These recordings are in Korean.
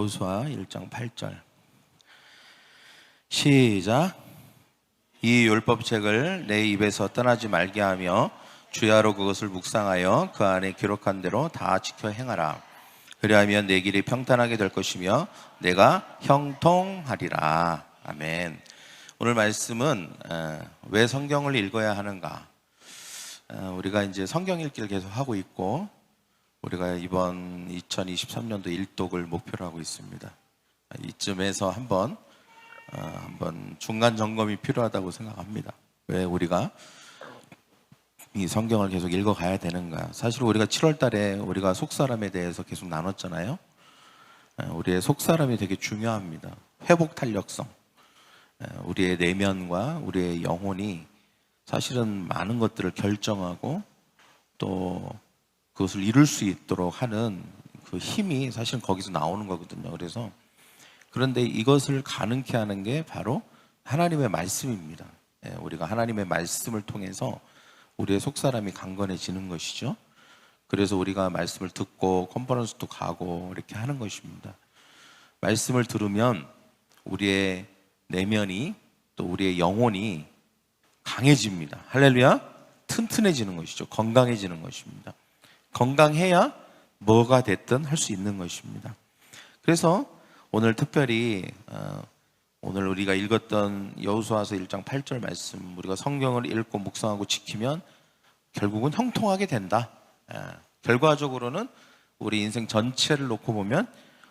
여호수아 1장 8절 시작. 이 율법책을 내 입에서 떠나지 말게 하며 주야로 그것을 묵상하여 그 안에 기록한 대로 다 지켜 행하라. 그리하면 내 길이 평탄하게 될 것이며 내가 형통하리라. 아멘. 오늘 말씀은 왜 성경을 읽어야 하는가? 우리가 이제 성경 읽기를 계속 하고 있고 우리가 이번 2023년도 일독을 목표로 하고 있습니다. 이쯤에서 한번 중간 점검이 필요하다고 생각합니다. 왜 우리가 이 성경을 계속 읽어가야 되는가? 사실 우리가 7월 달에 우리가 속사람에 대해서 계속 나눴잖아요. 우리의 속사람이 되게 중요합니다. 회복 탄력성. 우리의 내면과 우리의 영혼이 사실은 많은 것들을 결정하고 또 그것을 이룰 수 있도록 하는 그 힘이 사실 거기서 나오는 거거든요. 그래서 그런데 이것을 가능케 하는 게 바로 하나님의 말씀입니다. 우리가 하나님의 말씀을 통해서 우리의 속사람이 강건해지는 것이죠. 그래서 우리가 말씀을 듣고 컨퍼런스도 가고 이렇게 하는 것입니다. 말씀을 들으면 우리의 내면이 또 우리의 영혼이 강해집니다. 할렐루야. 튼튼해지는 것이죠. 건강해지는 것입니다. 건강해야 뭐가 됐든 할 수 있는 것입니다. 그래서 오늘 특별히 오늘 우리가 읽었던 여호수아서 1장 8절 말씀, 우리가 성경을 읽고 묵상하고 지키면 결국은 형통하게 된다. 결과적으로는 우리 인생 전체를 놓고 보면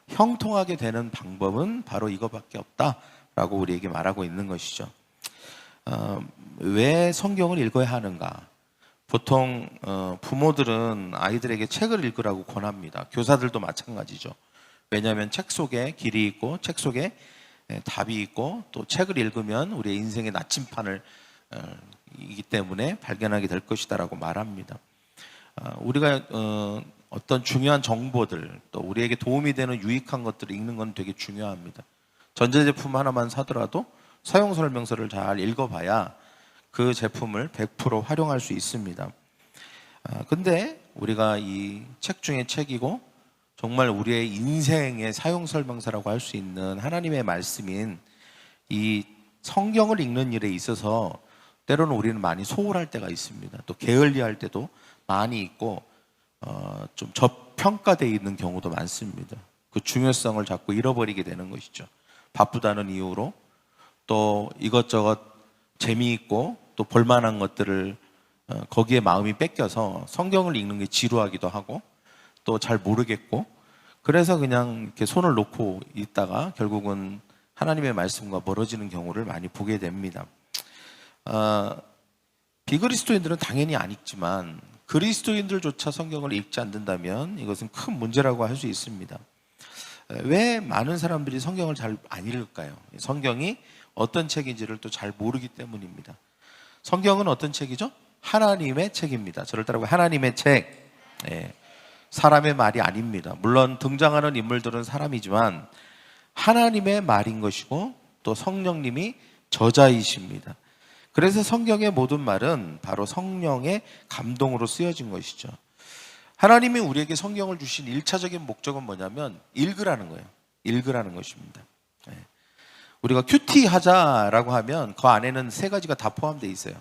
형통하게 되는 방법은 바로 이거밖에 없다라고 우리에게 말하고 있는 것이죠. 왜 성경을 읽어야 하는가? 보통 부모들은 아이들에게 책을 읽으라고 권합니다. 교사들도 마찬가지죠. 왜냐하면 책 속에 길이 있고 책 속에 답이 있고 또 책을 읽으면 우리의 인생의 나침판을 이기 때문에 발견하게 될 것이다라고 말합니다. 우리가 어떤 중요한 정보들 또 우리에게 도움이 되는 유익한 것들을 읽는 건 되게 중요합니다. 전자제품 하나만 사더라도 사용 설명서를 잘 읽어봐야 그 제품을 100% 활용할 수 있습니다. 근데 우리가 이 책 중에 책이고 정말 우리의 인생의 사용 설명서라고 할 수 있는 하나님의 말씀인 이 성경을 읽는 일에 있어서 때로는 우리는 많이 소홀할 때가 있습니다. 또 게을리할 때도 많이 있고 좀 저평가되어 있는 경우도 많습니다. 그 중요성을 자꾸 잃어버리게 되는 것이죠. 바쁘다는 이유로 또 이것저것 재미있고 또 볼만한 것들을 거기에 마음이 뺏겨서 성경을 읽는 게 지루하기도 하고 또 잘 모르겠고 그래서 그냥 이렇게 손을 놓고 있다가 결국은 하나님의 말씀과 멀어지는 경우를 많이 보게 됩니다. 비그리스도인들은 당연히 안 읽지만 그리스도인들조차 성경을 읽지 않는다면 이것은 큰 문제라고 할 수 있습니다. 왜 많은 사람들이 성경을 잘 안 읽을까요? 성경이 어떤 책인지를 또 잘 모르기 때문입니다. 성경은 어떤 책이죠? 하나님의 책입니다. 저를 따라고 하나님의 책. 사람의 말이 아닙니다. 물론 등장하는 인물들은 사람이지만 하나님의 말인 것이고 또 성령님이 저자이십니다. 그래서 성경의 모든 말은 바로 성령의 감동으로 쓰여진 것이죠. 하나님이 우리에게 성경을 주신 1차적인 목적은 뭐냐면 읽으라는 거예요. 읽으라는 것입니다. 우리가 큐티 하자라고 하면 그 안에는 세 가지가 다 포함되어 있어요.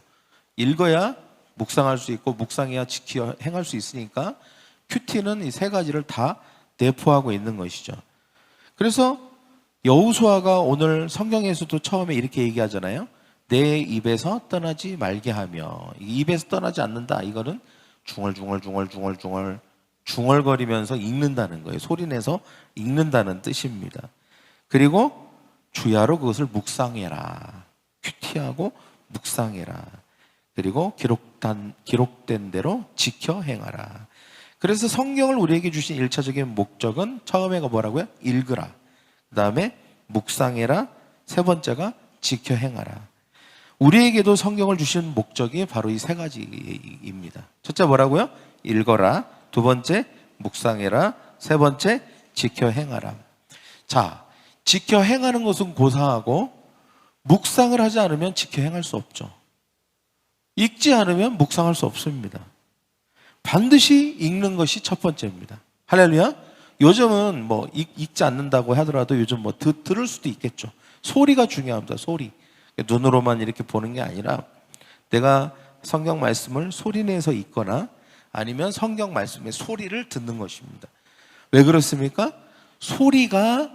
읽어야 묵상할 수 있고 묵상해야 지켜 행할 수 있으니까 큐티는 이 세 가지를 다 내포하고 있는 것이죠. 그래서 여호수아가 오늘 성경에서도 처음에 이렇게 얘기하잖아요. 내 입에서 떠나지 말게 하며, 입에서 떠나지 않는다. 이거는 중얼거리면서 읽는다는 거예요. 소리내서 읽는다는 뜻입니다. 그리고 주야로 그것을 묵상해라. 큐티하고 묵상해라. 그리고 기록된 대로 지켜 행하라. 그래서 성경을 우리에게 주신 1차적인 목적은 처음에가 뭐라고요? 읽으라. 그 다음에 묵상해라. 세 번째가 지켜 행하라. 우리에게도 성경을 주신 목적이 바로 이 세 가지입니다. 첫째 뭐라고요? 읽어라. 두 번째 묵상해라. 세 번째 지켜 행하라. 자, 지켜 행하는 것은 고사하고 묵상을 하지 않으면 지켜 행할 수 없죠. 읽지 않으면 묵상할 수 없습니다. 반드시 읽는 것이 첫 번째입니다. 할렐루야. 요즘은 뭐 읽지 않는다고 하더라도 요즘 뭐 들을 수도 있겠죠. 소리가 중요합니다. 소리. 눈으로만 이렇게 보는 게 아니라 내가 성경 말씀을 소리내서 읽거나 아니면 성경 말씀의 소리를 듣는 것입니다. 왜 그렇습니까? 소리가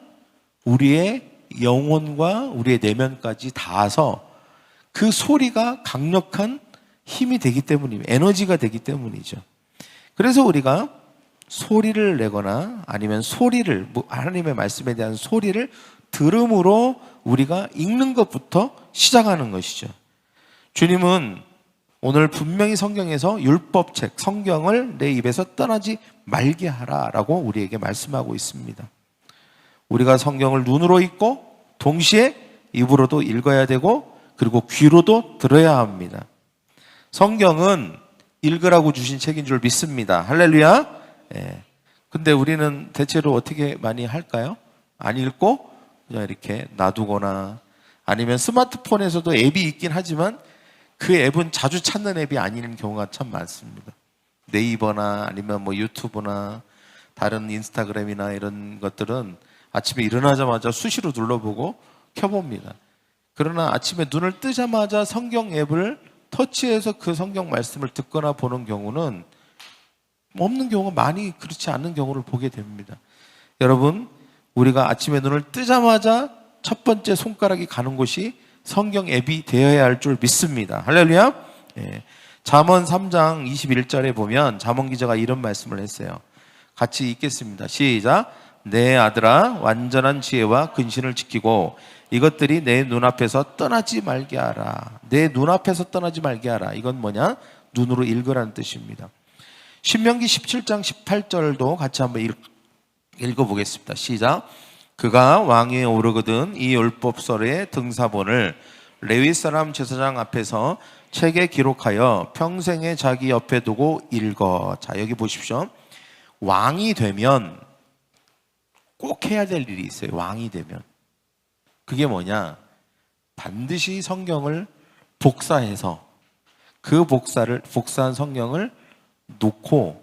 우리의 영혼과 우리의 내면까지 닿아서 그 소리가 강력한 힘이 되기 때문입니다. 에너지가 되기 때문이죠. 그래서 우리가 소리를 내거나 아니면 소리를, 하나님의 말씀에 대한 소리를 들음으로 우리가 읽는 것부터 시작하는 것이죠. 주님은 오늘 분명히 성경에서 율법책, 성경을 내 입에서 떠나지 말게 하라라고 우리에게 말씀하고 있습니다. 우리가 성경을 눈으로 읽고 동시에 입으로도 읽어야 되고 그리고 귀로도 들어야 합니다. 성경은 읽으라고 주신 책인 줄 믿습니다. 할렐루야. 예. 근데 우리는 대체로 어떻게 많이 할까요? 안 읽고 그냥 이렇게 놔두거나 아니면 스마트폰에서도 앱이 있긴 하지만 그 앱은 자주 찾는 앱이 아닌 경우가 참 많습니다. 네이버나 아니면 뭐 유튜브나 다른 인스타그램이나 이런 것들은 아침에 일어나자마자 수시로 눌러보고 켜봅니다. 그러나 아침에 눈을 뜨자마자 성경 앱을 터치해서 그 성경 말씀을 듣거나 보는 경우는 없는 경우가 많이 그렇지 않은 경우를 보게 됩니다. 여러분, 우리가 아침에 눈을 뜨자마자 첫 번째 손가락이 가는 곳이 성경 앱이 되어야 할 줄 믿습니다. 할렐루야. 예. 잠언 3장 21절에 보면 잠언 기자가 이런 말씀을 했어요. 같이 읽겠습니다. 시작. 내 아들아, 완전한 지혜와 근신을 지키고 이것들이 내 눈앞에서 떠나지 말게 하라. 내 눈앞에서 떠나지 말게 하라. 이건 뭐냐? 눈으로 읽으라는 뜻입니다. 신명기 17장 18절도 같이 한번 읽어보겠습니다. 시작. 그가 왕위에 오르거든 이 율법서의 등사본을 레위 사람 제사장 앞에서 책에 기록하여 평생에 자기 옆에 두고 읽어. 자, 여기 보십시오. 왕이 되면 꼭 해야 될 일이 있어요. 왕이 되면. 그게 뭐냐? 반드시 성경을 복사해서 그 복사한 성경을 놓고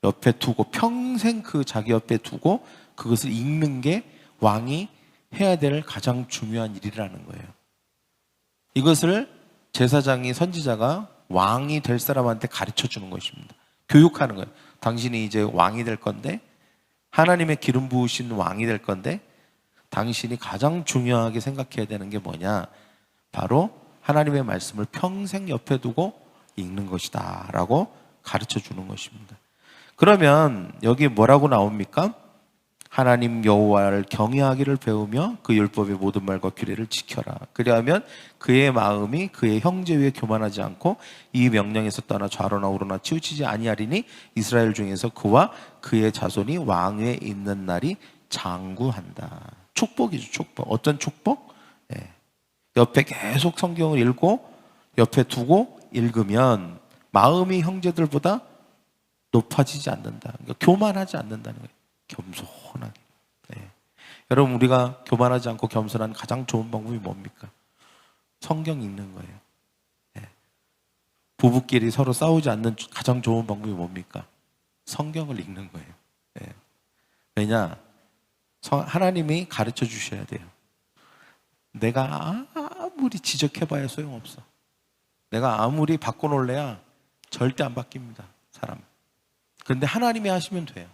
옆에 두고 평생 그 자기 옆에 두고 그것을 읽는 게 왕이 해야 될 가장 중요한 일이라는 거예요. 이것을 제사장이 선지자가 왕이 될 사람한테 가르쳐 주는 것입니다. 교육하는 거예요. 당신이 이제 왕이 될 건데 하나님의 기름 부으신 왕이 될 건데 당신이 가장 중요하게 생각해야 되는 게 뭐냐? 바로 하나님의 말씀을 평생 옆에 두고 읽는 것이다 라고 가르쳐 주는 것입니다. 그러면 여기 뭐라고 나옵니까? 하나님 여호와를 경외하기를 배우며 그 율법의 모든 말과 규례를 지켜라. 그리하면 그의 마음이 그의 형제 위에 교만하지 않고 이 명령에서 떠나 좌로나 우로나 치우치지 아니하리니 이스라엘 중에서 그와 그의 자손이 왕위에 있는 날이 장구한다. 축복이죠, 축복. 어떤 축복? 네. 옆에 계속 성경을 읽고 옆에 두고 읽으면 마음이 형제들보다 높아지지 않는다. 그러니까 교만하지 않는다는 거예요. 겸손하게. 네. 여러분, 우리가 교만하지 않고 겸손한 가장 좋은 방법이 뭡니까? 성경 읽는 거예요. 네. 부부끼리 서로 싸우지 않는 가장 좋은 방법이 뭡니까? 성경을 읽는 거예요. 네. 왜냐? 하나님이 가르쳐 주셔야 돼요. 내가 아무리 지적해봐야 소용없어. 내가 아무리 바꿔놓을래야 절대 안 바뀝니다. 사람. 그런데 하나님이 하시면 돼요.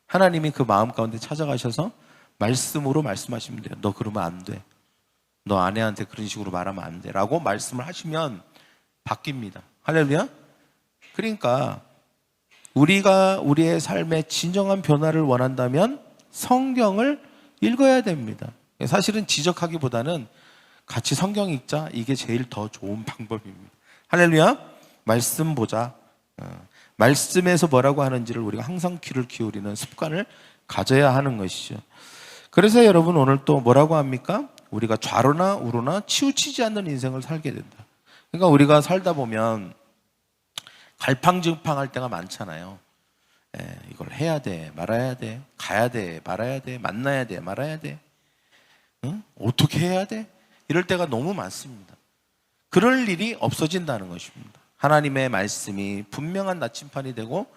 하나님이 그 마음 가운데 찾아가셔서 말씀으로 말씀하시면 돼요. 너 그러면 안 돼. 너 아내한테 그런 식으로 말하면 안 돼. 라고 말씀을 하시면 바뀝니다. 할렐루야? 그러니까 우리가 우리의 삶의 진정한 변화를 원한다면 성경을 읽어야 됩니다. 사실은 지적하기보다는 같이 성경 읽자. 이게 제일 더 좋은 방법입니다. 할렐루야? 말씀 보자. 말씀에서 뭐라고 하는지를 우리가 항상 귀를 기울이는 습관을 가져야 하는 것이죠. 그래서 여러분 오늘 또 뭐라고 합니까? 우리가 좌로나 우로나 치우치지 않는 인생을 살게 된다. 그러니까 우리가 살다 보면 갈팡질팡할 때가 많잖아요. 이걸 해야 돼, 말아야 돼, 가야 돼, 말아야 돼, 만나야 돼, 말아야 돼. 응? 어떻게 해야 돼? 이럴 때가 너무 많습니다. 그럴 일이 없어진다는 것입니다. 하나님의 말씀이 분명한 나침판이 되고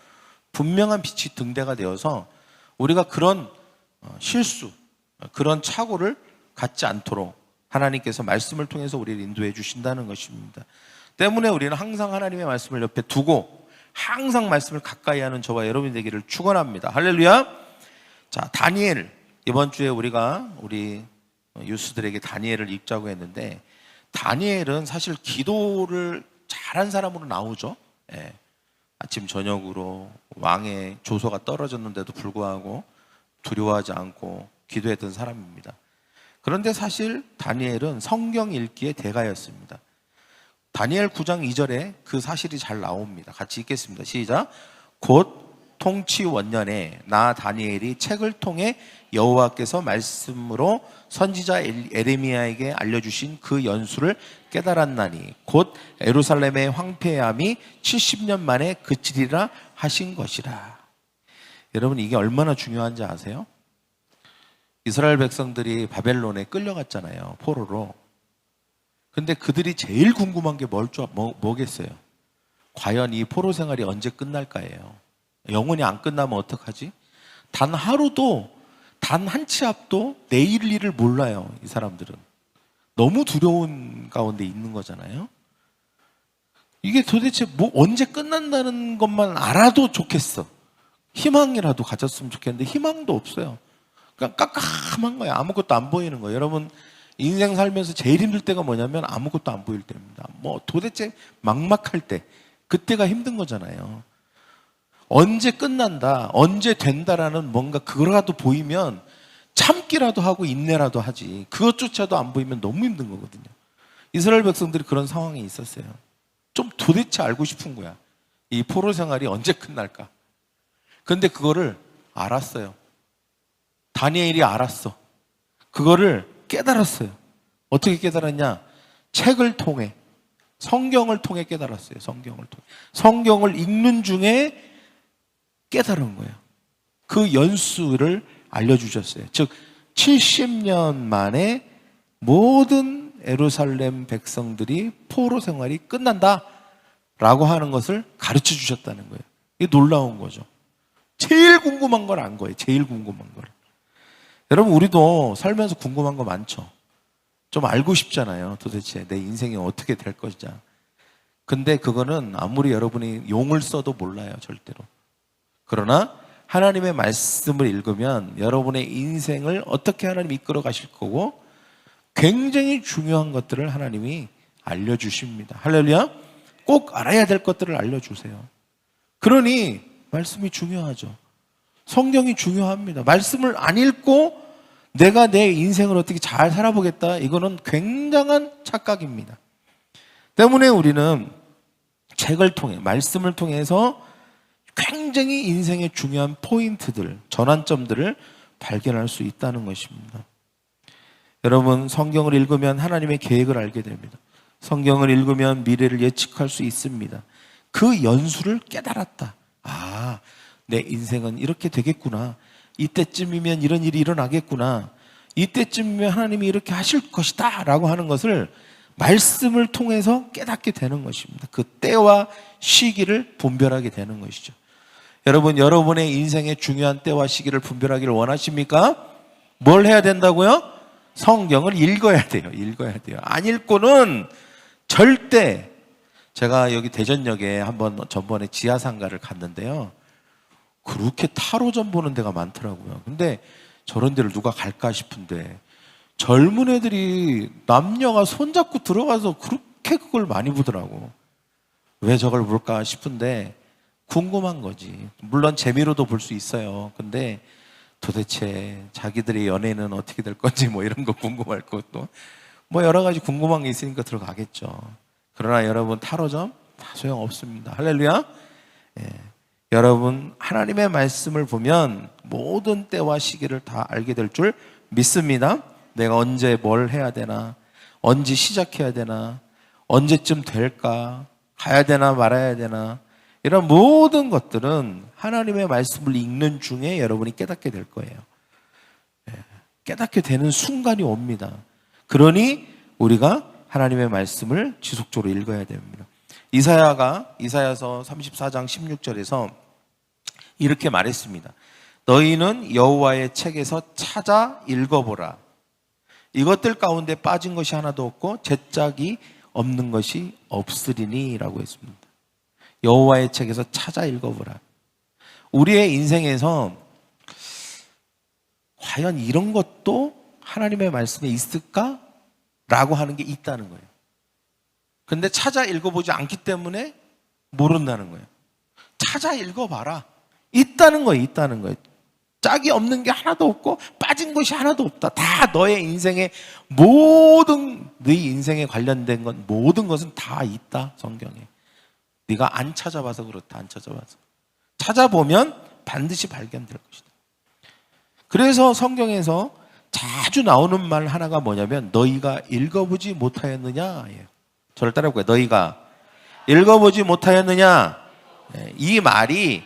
분명한 빛이 등대가 되어서 우리가 그런 실수, 그런 착오를 갖지 않도록 하나님께서 말씀을 통해서 우리를 인도해 주신다는 것입니다. 때문에 우리는 항상 하나님의 말씀을 옆에 두고 항상 말씀을 가까이 하는 저와 여러분이 되기를 축원합니다. 할렐루야. 자, 다니엘, 이번 주에 우리 유스들에게 다니엘을 읽자고 했는데, 다니엘은 사실 기도를 잘한 사람으로 나오죠. 예. 아침 저녁으로 왕의 조서가 떨어졌는데도 불구하고 두려워하지 않고 기도했던 사람입니다. 그런데 사실 다니엘은 성경 읽기의 대가였습니다. 다니엘 9장 2절에 그 사실이 잘 나옵니다. 같이 읽겠습니다. 시작. 곧 통치 원년에 나 다니엘이 책을 통해 여호와께서 말씀으로 선지자 에레미야에게 알려주신 그 연수를 깨달았나니 곧 예루살렘의 황폐함이 70년 만에 그치리라 하신 것이라. 여러분, 이게 얼마나 중요한지 아세요? 이스라엘 백성들이 바벨론에 끌려갔잖아요, 포로로. 근데 그들이 제일 궁금한 게 뭐겠어요? 과연 이 포로 생활이 언제 끝날까예요. 영원히 안 끝나면 어떡하지? 단 하루도, 단 한 치 앞도 내일 일을 몰라요, 이 사람들은. 너무 두려운 가운데 있는 거잖아요. 이게 도대체 언제 끝난다는 것만 알아도 좋겠어. 희망이라도 가졌으면 좋겠는데 희망도 없어요. 그냥 깜깜한 거예요. 아무것도 안 보이는 거예요. 여러분, 인생 살면서 제일 힘들 때가 뭐냐면 아무것도 안 보일 때입니다. 도대체 막막할 때, 그때가 힘든 거잖아요. 언제 끝난다, 언제 된다라는 뭔가 그거라도 보이면 참기라도 하고 인내라도 하지, 그것조차도 안 보이면 너무 힘든 거거든요. 이스라엘 백성들이 그런 상황에 있었어요. 좀 도대체 알고 싶은 거야. 이 포로 생활이 언제 끝날까? 근데 그거를 알았어요. 다니엘이 알았어. 그거를 깨달았어요. 어떻게 깨달았냐? 책을 통해, 성경을 통해 깨달았어요. 성경을 통해. 성경을 읽는 중에 깨달은 거예요. 그 연수를 알려주셨어요. 즉 70년 만에 모든 예루살렘 백성들이 포로 생활이 끝난다라고 하는 것을 가르쳐 주셨다는 거예요. 이게 놀라운 거죠. 제일 궁금한 걸 안 거예요. 제일 궁금한 걸. 여러분, 우리도 살면서 궁금한 거 많죠. 좀 알고 싶잖아요. 도대체 내 인생이 어떻게 될 것이냐. 근데 그거는 아무리 여러분이 용을 써도 몰라요, 절대로. 그러나 하나님의 말씀을 읽으면 여러분의 인생을 어떻게 하나님이 이끌어 가실 거고 굉장히 중요한 것들을 하나님이 알려주십니다. 할렐루야. 꼭 알아야 될 것들을 알려주세요. 그러니 말씀이 중요하죠. 성경이 중요합니다. 말씀을 안 읽고 내가 내 인생을 어떻게 잘 살아보겠다, 이거는 굉장한 착각입니다. 때문에 우리는 책을 통해, 말씀을 통해서 굉장히 인생의 중요한 포인트들, 전환점들을 발견할 수 있다는 것입니다. 여러분, 성경을 읽으면 하나님의 계획을 알게 됩니다. 성경을 읽으면 미래를 예측할 수 있습니다. 그 연수를 깨달았다. 아, 내 인생은 이렇게 되겠구나. 이때쯤이면 이런 일이 일어나겠구나. 이때쯤이면 하나님이 이렇게 하실 것이다 라고 하는 것을 말씀을 통해서 깨닫게 되는 것입니다. 그 때와 시기를 분별하게 되는 것이죠. 여러분, 여러분의 인생의 중요한 때와 시기를 분별하기를 원하십니까? 뭘 해야 된다고요? 성경을 읽어야 돼요. 읽어야 돼요. 안 읽고는 절대. 제가 여기 대전역에 한번 전번에 지하상가를 갔는데요, 그렇게 타로점 보는 데가 많더라고요. 근데 저런 데를 누가 갈까 싶은데 젊은 애들이 남녀가 손잡고 들어가서 그렇게 그걸 많이 보더라고. 왜 저걸 볼까 싶은데 궁금한 거지. 물론 재미로도 볼 수 있어요. 근데 도대체 자기들의 연애는 어떻게 될 건지 이런 거 궁금할 것도 여러 가지 궁금한 게 있으니까 들어가겠죠. 그러나 여러분, 타로점 다 소용없습니다. 할렐루야. 예. 여러분, 하나님의 말씀을 보면 모든 때와 시기를 다 알게 될 줄 믿습니다. 내가 언제 뭘 해야 되나, 언제 시작해야 되나, 언제쯤 될까, 가야 되나 말아야 되나, 이런 모든 것들은 하나님의 말씀을 읽는 중에 여러분이 깨닫게 될 거예요. 깨닫게 되는 순간이 옵니다. 그러니 우리가 하나님의 말씀을 지속적으로 읽어야 됩니다. 이사야서 34장 16절에서 이렇게 말했습니다. 너희는 여호와의 책에서 찾아 읽어보라. 이것들 가운데 빠진 것이 하나도 없고 제짝이 없는 것이 없으리니 라고 했습니다. 여호와의 책에서 찾아 읽어보라. 우리의 인생에서 과연 이런 것도 하나님의 말씀에 있을까? 라고 하는 게 있다는 거예요. 근데 찾아 읽어보지 않기 때문에 모른다는 거예요. 찾아 읽어봐라. 있다는 거예요. 있다는 거예요. 짝이 없는 게 하나도 없고 빠진 것이 하나도 없다. 다 너의 인생에 네 인생에 관련된 건 모든 것은 다 있다. 성경에. 네가 안 찾아봐서 그렇다. 안 찾아봐서. 찾아보면 반드시 발견될 것이다. 그래서 성경에서 자주 나오는 말 하나가 뭐냐면 너희가 읽어보지 못하였느냐. 저를 따라해볼까요? 너희가 읽어보지 못하였느냐. 이 말이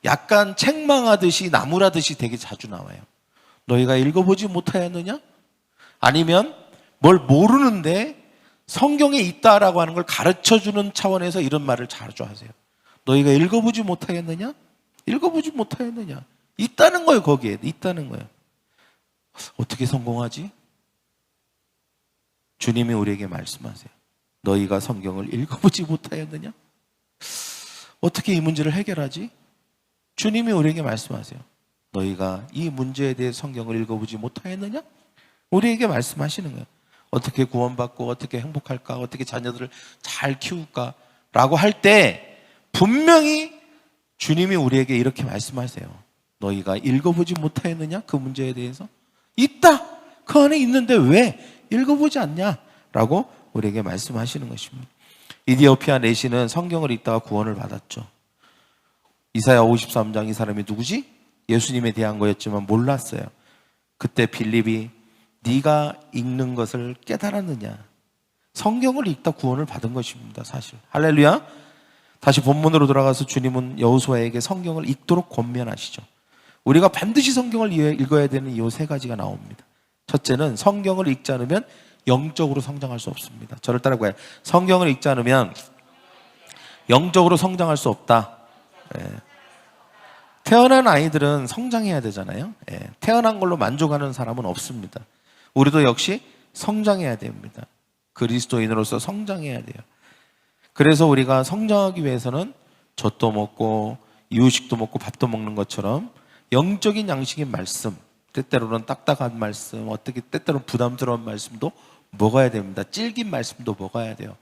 약간 책망하듯이 나무라듯이 되게 자주 나와요. 너희가 읽어보지 못하였느냐? 아니면 뭘 모르는데 성경에 있다라고 하는 걸 가르쳐주는 차원에서 이런 말을 자주 하세요. 너희가 읽어보지 못하였느냐? 읽어보지 못하였느냐? 있다는 거예요. 거기에 있다는 거예요. 어떻게 성공하지? 주님이 우리에게 말씀하세요. 너희가 성경을 읽어보지 못하였느냐? 어떻게 이 문제를 해결하지? 주님이 우리에게 말씀하세요. 너희가 이 문제에 대해 성경을 읽어보지 못하였느냐? 우리에게 말씀하시는 거예요. 어떻게 구원받고 어떻게 행복할까? 어떻게 자녀들을 잘 키울까? 라고 할 때 분명히 주님이 우리에게 이렇게 말씀하세요. 너희가 읽어보지 못하였느냐? 그 문제에 대해서? 있다! 그 안에 있는데 왜 읽어보지 않냐? 라고 우리에게 말씀하시는 것입니다. 이디오피아 내시는 성경을 읽다가 구원을 받았죠. 이사야 53장 이 사람이 누구지? 예수님에 대한 거였지만 몰랐어요. 그때 빌립이 네가 읽는 것을 깨달았느냐? 성경을 읽다 구원을 받은 것입니다. 사실. 할렐루야. 다시 본문으로 돌아가서 주님은 여호수아에게 성경을 읽도록 권면하시죠. 우리가 반드시 성경을 읽어야 되는 이 세 가지가 나옵니다. 첫째는 성경을 읽지 않으면 영적으로 성장할 수 없습니다. 저를 따라가요. 성경을 읽지 않으면 영적으로 성장할 수 없다. 태어난 아이들은 성장해야 되잖아요. 태어난 걸로 만족하는 사람은 없습니다. 우리도 역시 성장해야 됩니다. 그리스도인으로서 성장해야 돼요. 그래서 우리가 성장하기 위해서는 젖도 먹고 이유식도 먹고 밥도 먹는 것처럼 영적인 양식인 말씀, 때때로는 딱딱한 말씀, 어떻게 때때로는 부담스러운 말씀도 먹어야 됩니다. 질긴 말씀도 먹어야 돼요.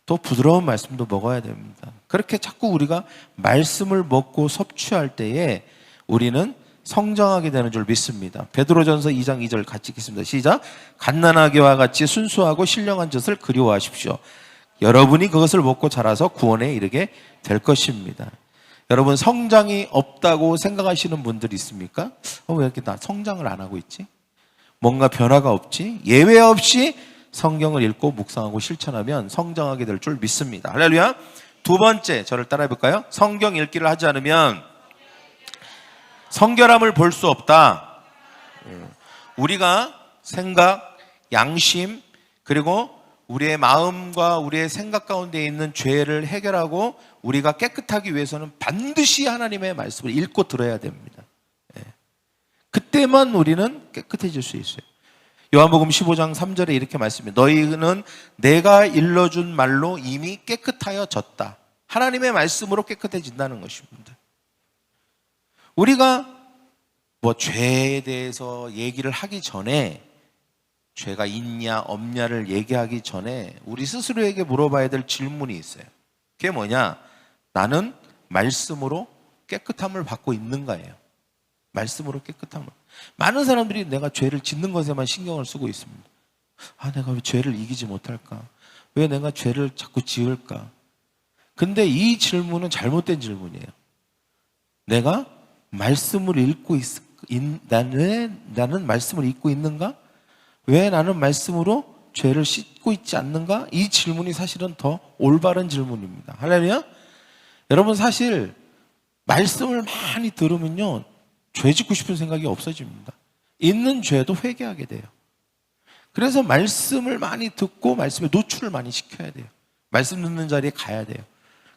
또 부드러운 말씀도 먹어야 됩니다. 그렇게 자꾸 우리가 말씀을 먹고 섭취할 때에 우리는 성장하게 되는 줄 믿습니다. 베드로전서 2장 2절 같이 읽겠습니다. 시작. 갓난아기와 같이 순수하고 신령한 젖을 그리워하십시오. 여러분이 그것을 먹고 자라서 구원에 이르게 될 것입니다. 여러분 성장이 없다고 생각하시는 분들 있습니까? 왜 이렇게 나 성장을 안 하고 있지? 뭔가 변화가 없지? 예외 없이 성경을 읽고 묵상하고 실천하면 성장하게 될 줄 믿습니다. 할렐루야. 두 번째, 저를 따라해 볼까요? 성경 읽기를 하지 않으면 성결함을 볼 수 없다. 우리가 생각, 양심, 그리고 우리의 마음과 우리의 생각 가운데 있는 죄를 해결하고 우리가 깨끗하기 위해서는 반드시 하나님의 말씀을 읽고 들어야 됩니다. 그때만 우리는 깨끗해질 수 있어요. 요한복음 15장 3절에 이렇게 말씀해요. 너희는 내가 일러준 말로 이미 깨끗하여졌다. 하나님의 말씀으로 깨끗해진다는 것입니다. 우리가 죄에 대해서 얘기를 하기 전에 죄가 있냐 없냐를 얘기하기 전에 우리 스스로에게 물어봐야 될 질문이 있어요. 그게 뭐냐? 나는 말씀으로 깨끗함을 받고 있는가예요. 말씀으로 깨끗함을. 많은 사람들이 내가 죄를 짓는 것에만 신경을 쓰고 있습니다. 내가 왜 죄를 이기지 못할까? 왜 내가 죄를 자꾸 지을까? 근데 이 질문은 잘못된 질문이에요. 내가 말씀을 읽고 나는 말씀을 읽고 있는가? 왜 나는 말씀으로 죄를 씻고 있지 않는가? 이 질문이 사실은 더 올바른 질문입니다. 할렐루야? 여러분 사실 말씀을 많이 들으면요 죄 짓고 싶은 생각이 없어집니다. 있는 죄도 회개하게 돼요. 그래서 말씀을 많이 듣고 말씀에 노출을 많이 시켜야 돼요. 말씀 듣는 자리에 가야 돼요.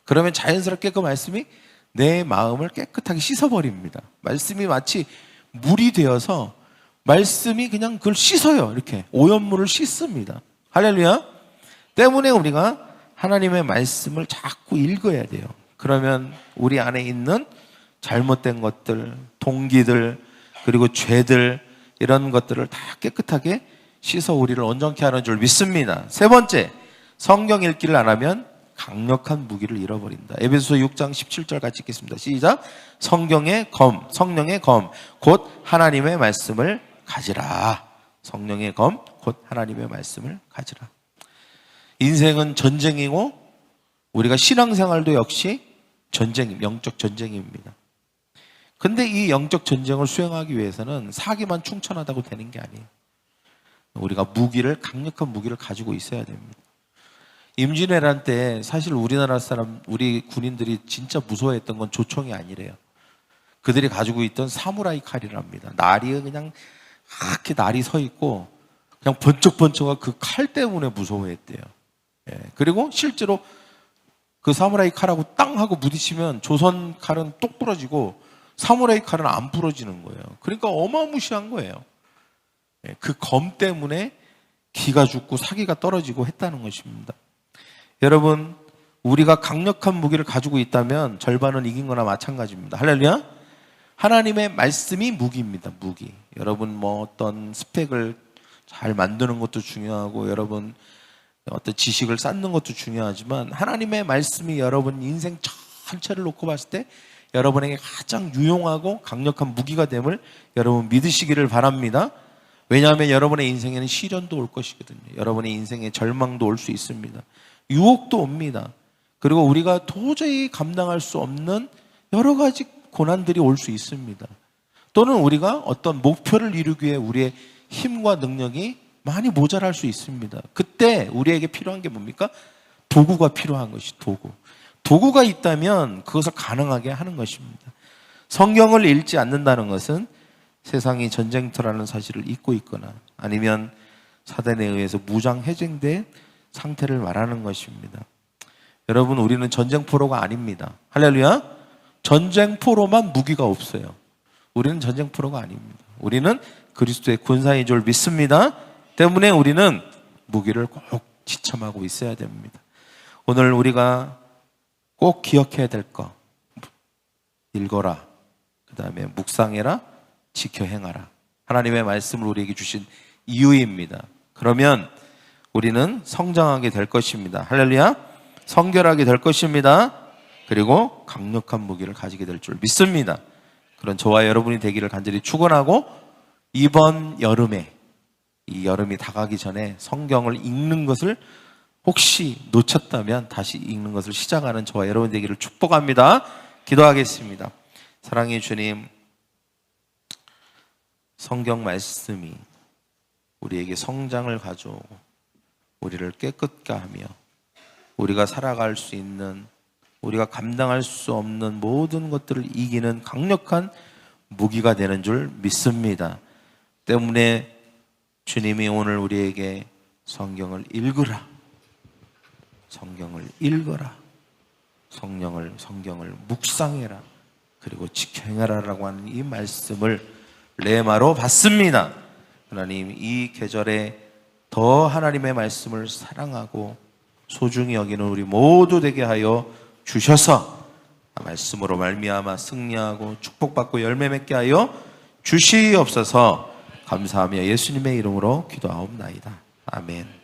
그러면 자연스럽게 그 말씀이 내 마음을 깨끗하게 씻어버립니다. 말씀이 마치 물이 되어서 말씀이 그냥 그걸 씻어요. 이렇게 오염물을 씻습니다. 할렐루야. 때문에 우리가 하나님의 말씀을 자꾸 읽어야 돼요. 그러면 우리 안에 있는 잘못된 것들, 동기들, 그리고 죄들, 이런 것들을 다 깨끗하게 씻어 우리를 온전케 하는 줄 믿습니다. 세 번째, 성경 읽기를 안 하면 강력한 무기를 잃어버린다. 에베소서 6장 17절 같이 읽겠습니다. 시작. 성령의 검, 곧 하나님의 말씀을 가지라. 성령의 검, 곧 하나님의 말씀을 가지라. 인생은 전쟁이고 우리가 신앙생활도 역시 영적 전쟁입니다. 근데 이 영적 전쟁을 수행하기 위해서는 사기만 충천하다고 되는 게 아니에요. 우리가 강력한 무기를 가지고 있어야 됩니다. 임진왜란 때 사실 우리나라 우리 군인들이 진짜 무서워했던 건 조총이 아니래요. 그들이 가지고 있던 사무라이 칼이랍니다. 날이 그냥 이렇게 날이 서 있고 그냥 번쩍번쩍한 그 칼 때문에 무서워했대요. 예. 그리고 실제로 그 사무라이 칼하고 땅 하고 부딪히면 조선 칼은 똑 부러지고 사무라이 칼은 안 부러지는 거예요. 그러니까 어마무시한 거예요. 예. 그 검 때문에 기가 죽고 사기가 떨어지고 했다는 것입니다. 여러분, 우리가 강력한 무기를 가지고 있다면 절반은 이긴 거나 마찬가지입니다. 할렐루야. 하나님의 말씀이 무기입니다. 무기. 여러분 어떤 스펙을 잘 만드는 것도 중요하고 여러분 어떤 지식을 쌓는 것도 중요하지만 하나님의 말씀이 여러분 인생 전체를 놓고 봤을 때 여러분에게 가장 유용하고 강력한 무기가 됨을 여러분 믿으시기를 바랍니다. 왜냐하면 여러분의 인생에는 시련도 올 것이거든요. 여러분의 인생에 절망도 올 수 있습니다. 유혹도 옵니다. 그리고 우리가 도저히 감당할 수 없는 여러 가지 고난들이 올 수 있습니다. 또는 우리가 어떤 목표를 이루기 위해 우리의 힘과 능력이 많이 모자랄 수 있습니다. 그때 우리에게 필요한 게 뭡니까? 도구가 필요한 것이 도구. 도구가 있다면 그것을 가능하게 하는 것입니다. 성경을 읽지 않는다는 것은 세상이 전쟁터라는 사실을 잊고 있거나 아니면 사단에 의해서 무장해제된 상태를 말하는 것입니다. 여러분, 우리는 전쟁포로가 아닙니다. 할렐루야. 전쟁포로만 무기가 없어요. 우리는 전쟁포로가 아닙니다. 우리는 그리스도의 군사인 줄 믿습니다. 때문에 우리는 무기를 꼭 지참하고 있어야 됩니다. 오늘 우리가 꼭 기억해야 될 거, 읽어라, 그 다음에 묵상해라, 지켜 행하라. 하나님의 말씀을 우리에게 주신 이유입니다. 그러면 우리는 성장하게 될 것입니다. 할렐루야. 성결하게 될 것입니다. 그리고 강력한 무기를 가지게 될 줄 믿습니다. 그런 저와 여러분이 되기를 간절히 축원하고 이번 여름에 이 여름이 다가기 전에 성경을 읽는 것을 혹시 놓쳤다면 다시 읽는 것을 시작하는 저와 여러분 되기를 축복합니다. 기도하겠습니다. 사랑의 주님, 성경 말씀이 우리에게 성장을 가져오고 우리를 깨끗게 하며 우리가 살아갈 수 있는, 우리가 감당할 수 없는 모든 것들을 이기는 강력한 무기가 되는 줄 믿습니다. 때문에 주님이 오늘 우리에게 성경을 읽으라, 성경을 읽어라, 성경을 묵상해라, 그리고 지켜 행하라라고 하는 이 말씀을 레마로 받습니다. 하나님, 이 계절에 더 하나님의 말씀을 사랑하고 소중히 여기는 우리 모두 되게 하여 주셔서 말씀으로 말미암아 승리하고 축복받고 열매 맺게 하여 주시옵소서. 감사하며 예수님의 이름으로 기도하옵나이다. 아멘.